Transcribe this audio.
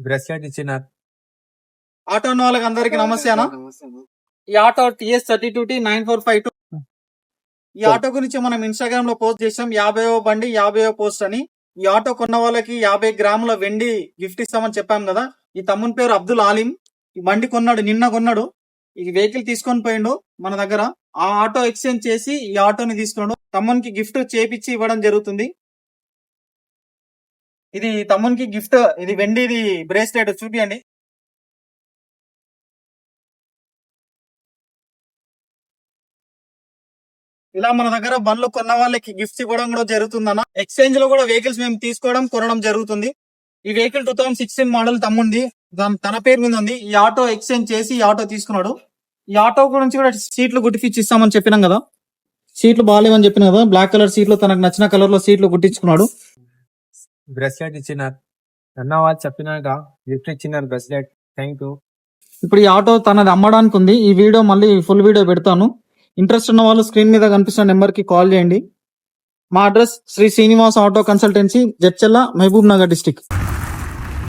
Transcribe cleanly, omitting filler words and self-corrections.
Bracelet ఇచ్చిన auto ఉన్న వాళ్ళకి అందరికి నమస్తే అన్న. ఈ ఆటో TS32T9452. ఈ ఆటో గురించి మనం ఇన్స్టాగ్రామ్ లో పోస్ట్ చేసాం. 50వ బండి 50వ పోస్ట్ అని. ఈ ఆటో కొన్న వాళ్ళకి 50 గ్రాముల వెండి గిఫ్ట్ ఇస్తామని చెప్పాం కదా. ఈ తమ్ముని పేరు అబ్దుల్ ఆలిం. ఈ బండి కొన్నాడు, నిన్న కొన్నాడు. ఈ వెహికల్ తీసుకొని పోయిండు మన దగ్గర. ఆ ఆటో ఎక్స్చేంజ్ చేసి ఈ ఆటోని తీసుకున్నాడు. తమ్మునికి గిఫ్ట్ చేపించి ఇవ్వడం జరుగుతుంది. ఇది తమ్మునికి గిఫ్ట్. ఇది వెండిది బ్రేస్లెట్ చూపియండి. ఇలా మన దగ్గర బండ్లు కొన్న వాళ్ళకి గిఫ్ట్స్ ఇవ్వడం కూడా జరుగుతుందన్న. ఎక్స్చేంజ్ లో కూడా వెహికల్స్ మేము తీసుకోవడం కొనడం జరుగుతుంది. ఈ వెహికల్ 2016 మోడల్ తమ్ముంది, తన పేరు మీద ఉంది. ఈ ఆటో ఎక్స్చేంజ్ చేసి ఈ ఆటో తీసుకున్నాడు. ఈ ఆటో గురించి కూడా సీట్లు గుట్టిపిచ్చి ఇస్తామని చెప్పినాం కదా. సీట్లు బాగాలేవని చెప్పిన కదా. బ్లాక్ కలర్ సీట్లు తనకు నచ్చిన కలర్ లో సీట్లు గుట్టించుకున్నాడు. బ్రెస్లెట్ ఇచ్చినారు అన్న వాళ్ళు చెప్పినాక గిఫ్ట్ ఇచ్చినారు బ్రెస్లెట్. Thank you. ఇప్పుడు ఈ ఆటో తనది అమ్మడానికి ఉంది. ఈ వీడియో మళ్ళీ ఫుల్ వీడియో పెడతాను. ఇంట్రెస్ట్ ఉన్న వాళ్ళు స్క్రీన్ మీద కనిపిస్తున్న నెంబర్ కి కాల్ చేయండి. మా address Shri Srinivas auto consultancy, Jadcherla, Mahabub Nagar district.